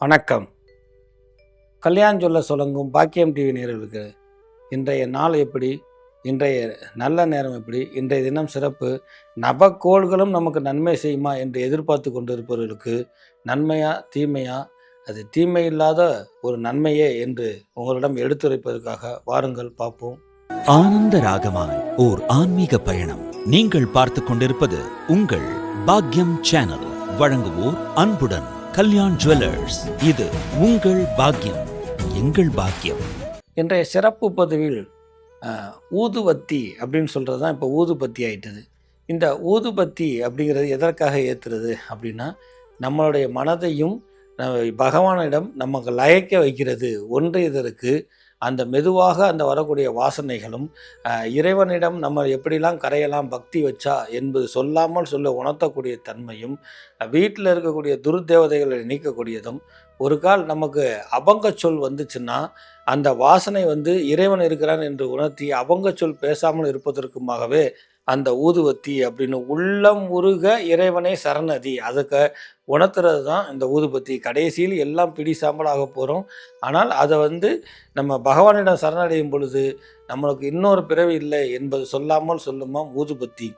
வணக்கம். கல்யாண் சொல்ல சொல்லுங்கும் பாக்கியம் டிவி நேயர்களுக்கு இன்றைய நாள் எப்படி, இன்றைய நல்ல நேரம் எப்படி, இன்றைய தினம் சிறப்பு, நவக்கோள்களும் நமக்கு நன்மை செய்யுமா என்று எதிர்பார்த்து கொண்டிருப்பவர்களுக்கு நன்மையா தீமையா, அது தீமை இல்லாத ஒரு நன்மையே என்று உங்களிடம் எடுத்துரைப்பதற்காக வாருங்கள் பார்ப்போம். ஆனந்த ராகமாய் ஓர் ஆன்மீக பயணம். நீங்கள் பார்த்து கொண்டிருப்பது உங்கள் பாக்யம் சேனல். வழங்குவோர் அன்புடன் கல்யாண் ஜுவல்லர்ஸ். இது உங்கள் பாக்யம், எங்கள் பாக்கியம். இன்றைய சிறப்பு பதிவில் ஊதுவத்தி அப்படின்னு சொல்கிறது தான் இப்போ ஊதுபத்தி ஆயிட்டது. இந்த ஊதுபத்தி அப்படிங்கிறது எதற்காக ஏற்றுறது அப்படின்னா, நம்மளுடைய மனதையும் பகவானிடம் நமக்கு லயக்க வைக்கிறது. ஒன்று இதற்கு அந்த மெதுவாக அந்த வரக்கூடிய வாசனைகளும் இறைவனிடம் நம்ம எப்படிலாம் கரையலாம் பக்தி வச்சா என்பது சொல்லாமல் சொல்ல உணர்த்தக்கூடிய தன்மையும், வீட்டில் இருக்கக்கூடிய துர்தேவதைகளை நீக்கக்கூடியதும், ஒரு கால் நமக்கு அபங்க சொல் வந்துச்சுன்னா அந்த வாசனை இறைவன் இருக்கிறான் என்று உணர்த்தி அபங்க சொல் பேசாமல் இருப்பதற்குமாகவே அந்த ஊதுவத்தி அப்படின்னு உள்ளம் உருக இறைவனே சரணதி அதுக்கு உணர்த்துறது தான் இந்த ஊதுபத்தி. கடைசியில் எல்லாம் பிடி சாம்பலாக போகிறோம். ஆனால் அதை நம்ம பகவானிடம் சரணடையும் பொழுது நம்மளுக்கு இன்னொரு பிறவி இல்லை என்பது சொல்லாமல் சொல்லுமாம் ஊதுபத்தி.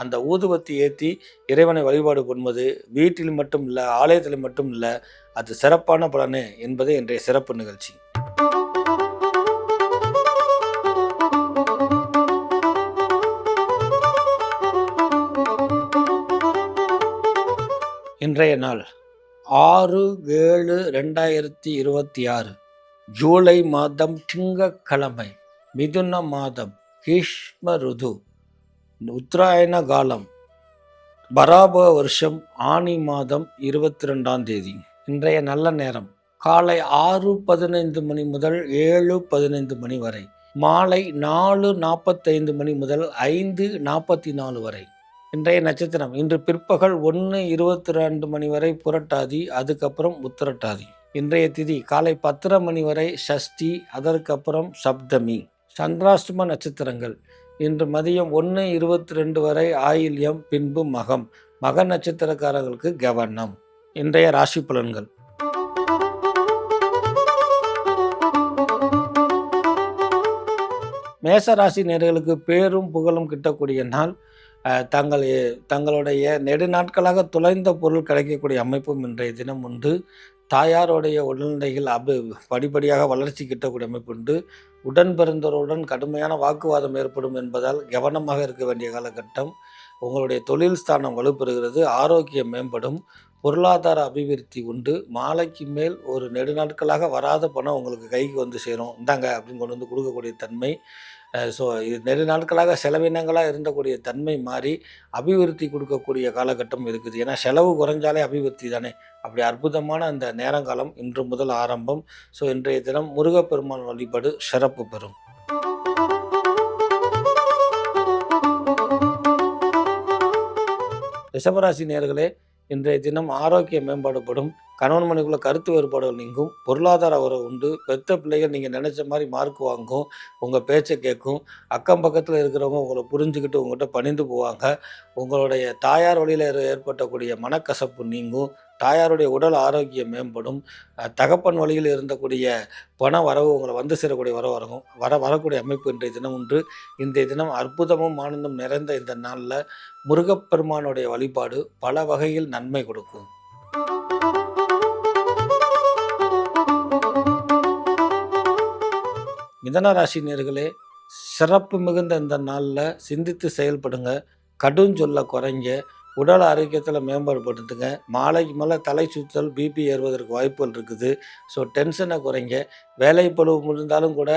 அந்த ஊதுபத்தி ஏற்றி இறைவனை வழிபாடு பண்ணுவது வீட்டில் மட்டும் இல்லை, ஆலயத்தில் மட்டும் இல்லை, அது சிறப்பான பலனே என்பது இன்றைய சிறப்பு நிகழ்ச்சி. இன்றைய நாள் 6/7/2026 ஜூலை மாதம் திங்கட்கிழமை, மிதுன மாதம், கிஷ்ம ருது, உத்தராயண காலம், பராப வருஷம், ஆனி மாதம் 22ஆம் தேதி. இன்றைய நல்ல நேரம் காலை 6:15 மணி முதல் 7:15 மணி வரை, மாலை 4:45 மணி முதல் 5:44 வரை. இன்றைய நட்சத்திரம் இன்று பிற்பகல் 1:22 மணி வரை புரட்டாதி, அதுக்கப்புறம் உத்திரட்டாதி. இன்றைய திதி காலை 10:30 மணி வரை சஷ்டி, அதற்கப்புறம் சப்தமி. சந்திராஷ்டம நட்சத்திரங்கள் இன்று மதியம் 1:22 வரை ஆயில்யம், பின்பு மகம். மக நட்சத்திரக்காரர்களுக்கு கவனம். இன்றைய ராசி பலன்கள். மேச ராசி நேயர்களுக்கு பேரும் புகழும் கிட்டக்கூடிய நாள். தங்களுடைய நெடுநாட்களாக தொலைந்த பொருள் கிடைக்கக்கூடிய அமைப்பும் இன்றைய தினம் உண்டு. தாயாருடைய உடல்நிலைகள் படிப்படியாக வளர்ச்சி கிட்டக்கூடிய அமைப்பு உண்டு. உடன் பிறந்தவருடன் கடுமையான வாக்குவாதம் ஏற்படும் என்பதால் கவனமாக இருக்க வேண்டிய காலகட்டம். உங்களுடைய தொழில் ஸ்தானம் வலுப்பெறுகிறது. ஆரோக்கியம் மேம்படும். பொருளாதார அபிவிருத்தி உண்டு. மாலைக்கு மேல் ஒரு நெடுநாட்களாக வராத பணம் உங்களுக்கு கைக்கு சேரும். இந்தாங்க அப்படின்னு கொண்டு கொடுக்கக்கூடிய தன்மை. ஸோ இது நெடுநாட்களாக செலவினங்களாக இருந்தக்கூடிய தன்மை மாறி அபிவிருத்தி கொடுக்கக்கூடிய காலகட்டம் இருக்குது. ஏன்னா செலவு குறைஞ்சாலே அபிவிருத்தி தானே. அப்படி அற்புதமான அந்த நேரங்காலம் இன்று முதல் ஆரம்பம். ஸோ இன்றைய தினம் முருகப்பெருமான் வழிபாடு சிறப்பு பெறும். ரிஷபராசி நேயர்களே, இன்றைய தினம் ஆரோக்கிய மேம்பாடுபடும். கணவன் மனைவிக்குள்ள கருத்து வேறுபாடுகள் நீங்கும். பொருளாதார உறவு உண்டு. பெத்த பிள்ளைகள் நீங்கள் நினச்ச மாதிரி மார்க் வாங்கும். உங்கள் பேச்சை கேட்கும். அக்கம் பக்கத்தில் இருக்கிறவங்க உங்களை புரிஞ்சுக்கிட்டு உங்கள்கிட்ட பணிந்து போவாங்க. உங்களுடைய தாயார் வழியில் ஏற்பட்டக்கூடிய மனக்கசப்பு நீங்கும். தாயாருடைய உடல் ஆரோக்கியம் மேம்படும். தகப்பன் வழியில் இருந்தக்கூடிய பண வரவு உங்களை சேரக்கூடிய வரக்கூடிய அமைப்பு இன்றைய தினம் உண்டு. இன்றைய தினம் அற்புதமும் ஆனந்தம் நிறைந்த இந்த நாளில் முருகப்பெருமானுடைய வழிபாடு பல வகையில் நன்மை கொடுக்கும். மிதன ராசி நேயர்களே, சிறப்பு மிகுந்த இந்த நாளில் சிந்தித்து செயல்படுங்க. கடுஞ்சொல்ல குறைங்க. உடல் ஆரோக்கியத்தில் மேம்படுத்துங்க. மாலைக்கு மேலே தலை சுற்றல், பிபி ஏறுவதற்கு வாய்ப்புகள் இருக்குது. ஸோ டென்ஷனை குறைங்க. வேலை பளுவு இருந்தாலும் கூட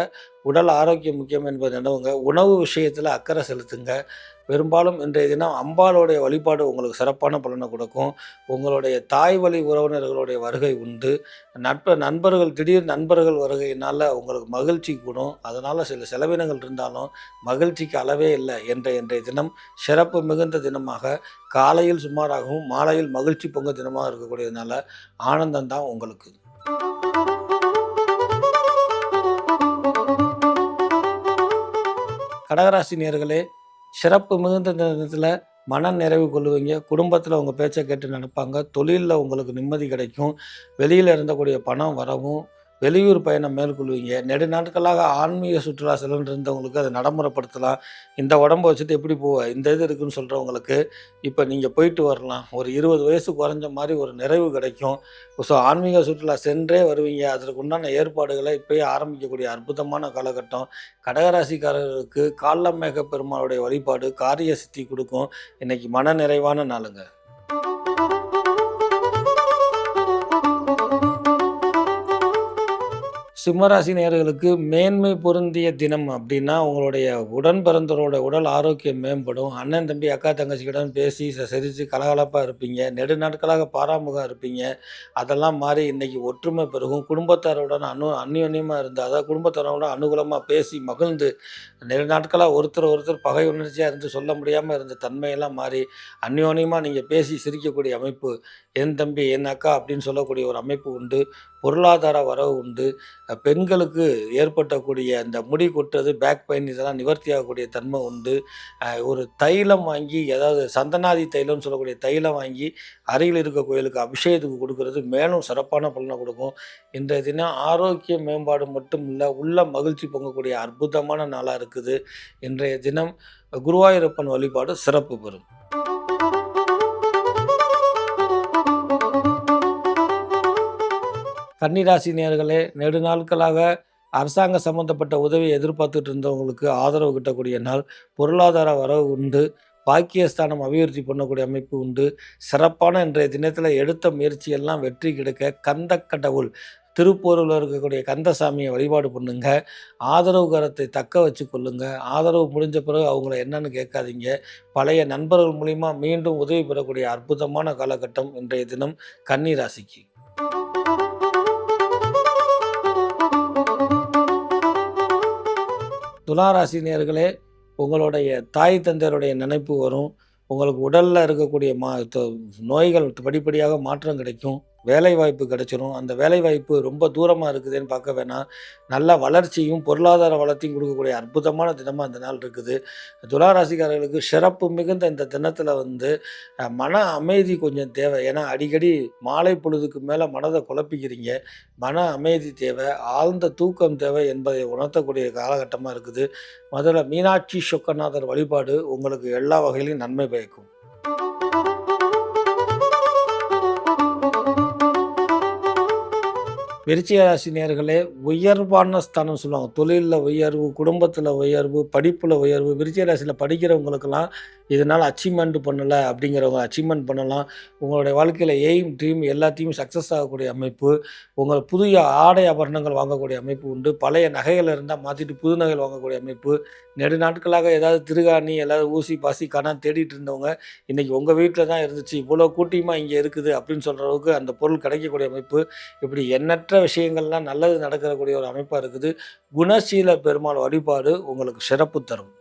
உடல் ஆரோக்கியம் முக்கியம் என்பதை நினைவுங்க. உணவு விஷயத்தில் அக்கறை செலுத்துங்க. பெரும்பாலும் இன்றைய தினம் அம்பாளுடைய வழிபாடு உங்களுக்கு சிறப்பான பலனை கொடுக்கும். உங்களுடைய தாய் வழி உறவினர்களுடைய வருகை உண்டு. நண்பர்கள் திடீர் நண்பர்கள் வருகையினால் உங்களுக்கு மகிழ்ச்சி கூடும். அதனால் சில செலவினங்கள் இருந்தாலும் மகிழ்ச்சிக்கு அளவே இல்லை. இன்றைய தினம் சிறப்பு மிகுந்த தினமாக, காலையில் சுமாராகவும் மாலையில் மகிழ்ச்சி பொங்க தினமாக இருக்கக்கூடியதுனால ஆனந்தம்தான் உங்களுக்கு. கடகராசி நேயர்களே, சிறப்பு மிகுந்த நேரத்தில் மன நிறைவு கொள்ளுவீங்க. குடும்பத்தில உங்க பேச்ச கேட்டு நடப்பாங்க. தொழில்ல உங்களுக்கு நிம்மதி கிடைக்கும். வெளியில இருந்தக்கூடிய பணம் வரவும், வெளியூர் பயணம் மேற்கொள்வீங்க. நெடுநாட்களாக ஆன்மீக சுற்றுலா செல்லணும்னு இருந்தவங்களுக்கு அத நடைமுறைப்படுத்தலாம். இந்த உடம்ப வச்சுட்டு எப்படி போவ? இந்த இது இருக்குன்னு சொல்றவங்களுக்கு, இப்ப நீங்க போயிட்டு வரலாம். ஒரு 20 வயசு குறைஞ்ச மாரி ஒரு நிறைவு கிடைக்கும். ஸோ ஆன்மீக சுற்றுலா சென்றே வருவீங்க. அதற்கு உண்டான ஏற்பாடுகள இப்பயே ஆரம்பிக்கக்கூடிய அற்புதமான காலகட்டம். கடகராசிக்காரர்களுக்கு காளமேக பெருமாளுடைய வழிபாடு காரிய சித்தி குடுக்கும். இன்னைக்கு மன நிறைவான நாளுங்க. சிம்மராசி நேயர்களுக்கு மேன்மை பொருந்திய தினம் அப்படின்னா, உங்களுடைய உடன் பிறந்தவரோட உடல் ஆரோக்கியம் மேம்படும். அண்ணன், தம்பி, அக்கா, தங்கச்சிகிடம் பேசி சிரிச்சு கலகலப்பா இருப்பீங்க. நெடுநாட்களாக பாராமுகம் இருப்பீங்க. அதெல்லாம் மாறி இன்னைக்கு ஒற்றுமை பெருகும். குடும்பத்தாருடன் அந்யோன்யமா இருந்து, அதாவது குடும்பத்தாரோட அனுகூலமா பேசி மகிழ்ந்து, நெடுநாட்களா ஒருத்தர் ஒருத்தர் பகை உணர்ச்சியா இருந்து சொல்ல முடியாம இருந்த தன்மையெல்லாம் மாறி, அந்யோன்யமா நீங்க பேசி சிரிக்கக்கூடிய அமைப்பு, என் தம்பி, என் அக்கா அப்படின்னு சொல்லக்கூடிய ஒரு அமைப்பு உண்டு. பொருளாதார வரவு உண்டு. பெண்களுக்கு ஏற்பட்டக்கூடிய அந்த முடி கொட்டுறது, பேக் பெயின் இதெல்லாம் நிவர்த்தி ஆகக்கூடிய தன்மை உண்டு. ஒரு தைலம் வாங்கி, அதாவது சந்தனாதி தைலம்னு சொல்லக்கூடிய தைலம் வாங்கி அருகில் இருக்க கோயிலுக்கு அபிஷேகத்துக்கு கொடுக்கறது மேலும் சிறப்பான பலனை கொடுக்கும். இன்றைய தினம் ஆரோக்கிய மேம்பாடு மட்டும் இல்ல, உள்ள மகிழ்ச்சி பொங்கக்கூடிய அற்புதமான நாளா இருக்குது. இன்றைய தினம் குருவாயூரப்பன் வழிபாடு சிறப்பு பெறும். கன்னிராசி நேயர்களே, நெடுநாட்களாக அரசாங்க சம்மந்தப்பட்ட உதவியை எதிர்பார்த்துட்டு இருந்தவங்களுக்கு ஆதரவு கிட்டக்கூடிய நாள். பொருளாதார வரவு உண்டு. பாக்கியஸ்தானம் அபிவிருத்தி பண்ணக்கூடிய அமைப்பு உண்டு. சிறப்பான இன்றைய தினத்தில எடுத்த முயற்சியெல்லாம் வெற்றி கிடைக்க கந்தக்கடவுள் திருப்போரூர்ல இருக்கக்கூடிய கந்தசாமியை வழிபாடு பண்ணுங்க. ஆதரவு கரத்தை தக்க வச்சு கொள்ளுங்க. ஆதரவு முடிஞ்ச பிறகு அவங்கள என்னன்னு கேட்காதீங்க. பழைய நண்பர்கள் மூலியமா மீண்டும் உதவி பெறக்கூடிய அற்புதமான காலகட்டம் இன்றைய தினம் கன்னி ராசிக்கு. துளாராசி நேயர்களே, உங்களுடைய தாய் தந்தையருடைய நினைப்பு வரும். உங்களுக்கு உடல்ல இருக்கக்கூடிய நோய்கள் படிப்படியாக மாற்றம் கிடைக்கும். வேலைவாய்ப்பு கிடைச்சிரும். அந்த வேலைவாய்ப்பு ரொம்ப தூரமா இருக்குதேன்னு பார்க்க வேணாம். நல்ல வளர்ச்சியும், பொருளாதார வளர்ச்சியும் கொடுக்கக்கூடிய அற்புதமான தினமா இந்த நாள் இருக்குது. துலா ராசிக்காரர்களுக்கு சிறப்பு மிகுந்த இந்த தினத்தில மன அமைதி கொஞ்சம் தேவை. ஏன்னா அடிக்கடி மாலை பொழுதுக்கு மேல மனத குழப்பிக்கிறீங்க. மன அமைதி தேவை, ஆழ்ந்த தூக்கம் தேவை என்பதை உணர்த்தக்கூடிய காலகட்டமா இருக்குது. முதல்ல மீனாட்சி சொக்கநாதர் வழிபாடு உங்களுக்கு எல்லா வகையிலும் நன்மை பயக்கும். விருச்சிக ராசி நேயர்களே, உயர்வான ஸ்தானம் சொல்லுவாங்க. தொழில்ல உயர்வு, குடும்பத்தில உயர்வு, படிப்புல உயர்வு. விருச்சிக ராசியில படிக்கிறவங்களுக்கெல்லாம் இதனால அச்சீவ்மெண்ட் பண்ணல அப்படிங்கிறவங்க அச்சீவ்மெண்ட் பண்ணலாம். உங்களுடைய வாழ்க்கையில எய்ம், ட்ரீம் எல்லாத்தையும் சக்ஸஸ் ஆகக்கூடிய அமைப்பு. உங்கள் புதிய ஆடை ஆபரணங்கள் வாங்கக்கூடிய அமைப்பு உண்டு. பழைய நகைகள் இருந்தால் மாற்றிட்டு புது நகைகள் வாங்கக்கூடிய அமைப்பு. நெடுநாட்களாக ஏதாவது திருகாணி, ஏதாவது ஊசி, பாசி காணாம தேடிட்டு இருந்தவங்க, இன்னைக்கு உங்க வீட்ல தான் இருந்துச்சு. இவ்வளோ கூட்டியமா இங்க இருக்குது அப்படின்னு சொல்ற அளவுக்கு அந்த பொருள் கிடைக்கக்கூடிய அமைப்பு. இப்படி எண்ணற்ற விஷயங்கள்லாம் நல்லது நடக்கக்கூடிய ஒரு அமைப்பா இருக்குது. குணசீல பெருமாள் வழிபாடு உங்களுக்கு சிறப்பு தரும்.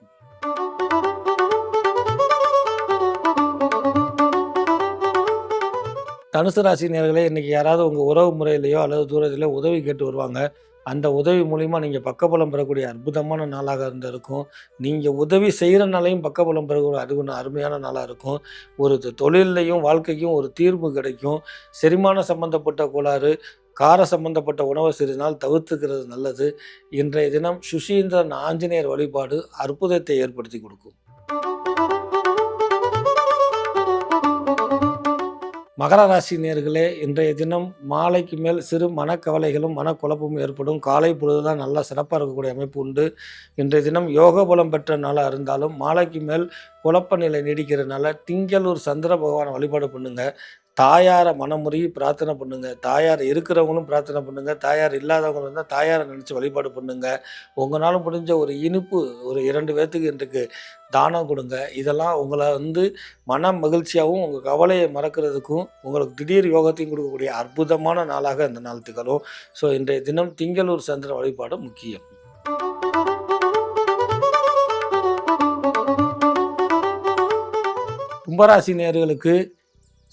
தனுசு ராசி நேயர்களே, இன்னைக்கு யாராவது உங்க உறவு முறையிலயோ அல்லது தூரத்திலயோ உதவி கேட்டு வருவாங்க. அந்த உதவி மூலியமா நீங்க பக்கபலம் பெறக்கூடிய அற்புதமான நாளாக இருந்திருக்கும். நீங்க உதவி செய்றனாலயும் பக்கபலம் பெறக்கூடிய அது ஒண்ணு அருமையான நாளா இருக்கும். ஒரு தொழில்லயும், வாழ்க்கைக்கும் ஒரு தீர்வு கிடைக்கும். செரிமானம் சம்பந்தப்பட்ட கோளாறு, கார சம்பந்தப்பட்ட உணவை சிறிது நாள் தவிர்த்துக்கிறது நல்லது. இன்றைய தினம் சுசீந்திரன் ஆஞ்சநேயர் வழிபாடு அற்புதத்தை ஏற்படுத்தி கொடுக்கும். மகர ராசி நேயர்களே, இன்றைய தினம் மாலைக்கு மேல் சிறு மனக்கவலைகளும் மனக்குழப்பமும் ஏற்படும். காலை பொழுதுதான் நல்லா சிறப்பாக இருக்கக்கூடிய அமைப்பு உண்டு. இன்றைய தினம் யோக பலம் பெற்ற நாளாக இருந்தாலும் மாலைக்கு மேல் குழப்ப நிலை நீடிக்கிறதுனால திங்களூர் சந்திர பகவானை வழிபாடு பண்ணுங்க. தாயாரை மனமுருகி பிரார்த்தனை பண்ணுங்க. தாயார் இருக்கிறவங்களும் பிரார்த்தனை பண்ணுங்க. தாயார் இல்லாதவங்க இருந்தால் தாயாரை நினச்சி வழிபாடு பண்ணுங்க. உங்களால் முடிஞ்ச ஒரு இனிப்பு ஒரு 2 பேர்த்துக்கு இன்றைக்கு தானம் கொடுங்க. இதெல்லாம் உங்களை மன மகிழ்ச்சியாகவும் உங்கள் கவலையை மறக்கிறதுக்கும் உங்களுக்கு திடீர் யோகத்தையும் கொடுக்கக்கூடிய அற்புதமான நாளாக இந்த நாள் திகழும். ஸோ இன்றைய தினம் திங்களூர் சந்திர வழிபாடு முக்கியம். கும்பராசி நேயர்களுக்கு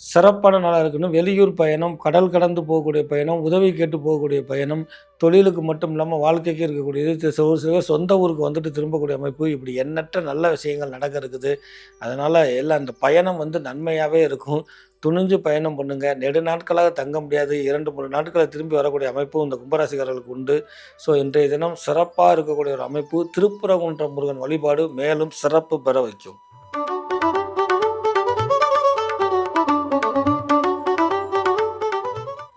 சிறப்பான நாளாக இருக்கணும். வெளியூர் பயணம், கடல் கடந்து போகக்கூடிய பயணம், உதவி கேட்டு போகக்கூடிய பயணம், தொழிலுக்கு மட்டும் இல்லாம வாழ்க்கைக்கு இருக்கக்கூடியது. ஒரு சில பேர் சொந்த ஊருக்கு வந்துட்டு திரும்பக்கூடிய அமைப்பு, இப்படி எண்ணற்ற நல்ல விஷயங்கள் நடக்க இருக்குது. அதனால எல்லாம் அந்த பயணம் வந்து நன்மையாவே இருக்கும். துணிஞ்சு பயணம் பண்ணுங்க. நெடுநாட்களாக தங்க முடியாது. 2, 3 நாட்கள திரும்பி வரக்கூடிய அமைப்பும் இந்த கும்பராசிக்காரர்களுக்கு உண்டு. ஸோ இன்றைய தினம் சிறப்பா இருக்கக்கூடிய ஒரு அமைப்பு. திருப்பரங்குன்றம் முருகன் வழிபாடு மேலும் சிறப்பு பெற வைக்கும்.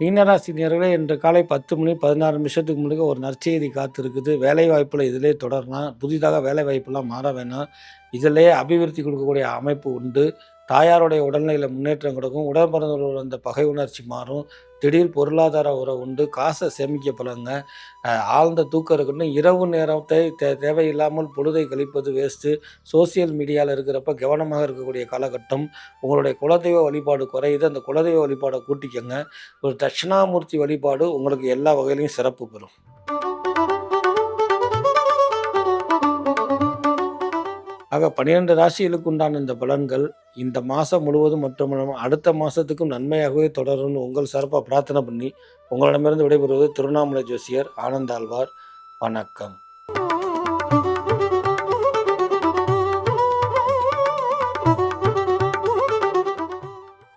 மீனராசி நேயர்களே, இன்று காலை 10 மணி 16 நிமிஷத்துக்கு முன்னாடி ஒரு நற்செய்தி காத்திருக்குது. வேலைவாய்ப்புல இதிலே தொடரலாம். புதிதாக வேலைவாய்ப்புலாம் மாற வேணாம். இதிலேயே அபிவிருத்தி கொடுக்கக்கூடிய அமைப்பு உண்டு. தாயாருடைய உடல்நிலையில முன்னேற்றம் கிடைக்கும். உடன் பிறந்தவர்களோட அந்த பகை உணர்ச்சி மாறும். திடீர் பொருளாதார உறவு உண்டு. காசை சேமிக்க பழகுங்க. ஆழ்ந்த தூக்கம் இருக்கணும். இரவு நேரத்தை தேவையில்லாமல் பொழுதை கழிப்பது வேஸ்ட்டு. சோசியல் மீடியால இருக்கிறப்ப கவனமாக இருக்கக்கூடிய காலகட்டம். உங்களுடைய குலதெய்வ வழிபாடு குறையுது. அந்த குலதெய்வ வழிபாட கூட்டிக்கங்க. ஒரு தட்சிணாமூர்த்தி வழிபாடு உங்களுக்கு எல்லா வகையிலும் சிறப்பு பெறும். ஆக 12 ராசிகளுக்கு உண்டான இந்த பலன்கள் இந்த மாதம் முழுவதும் மட்டுமல்லாமல் அடுத்த மாதத்துக்கும் நன்மையாகவே தொடரும்னு உங்கள் சார்பாக பிரார்த்தனை பண்ணி உங்களிடமிருந்து விடைபெறுவது திருவண்ணாமலை ஜோசியர் ஆனந்தாழ்வார். வணக்கம்.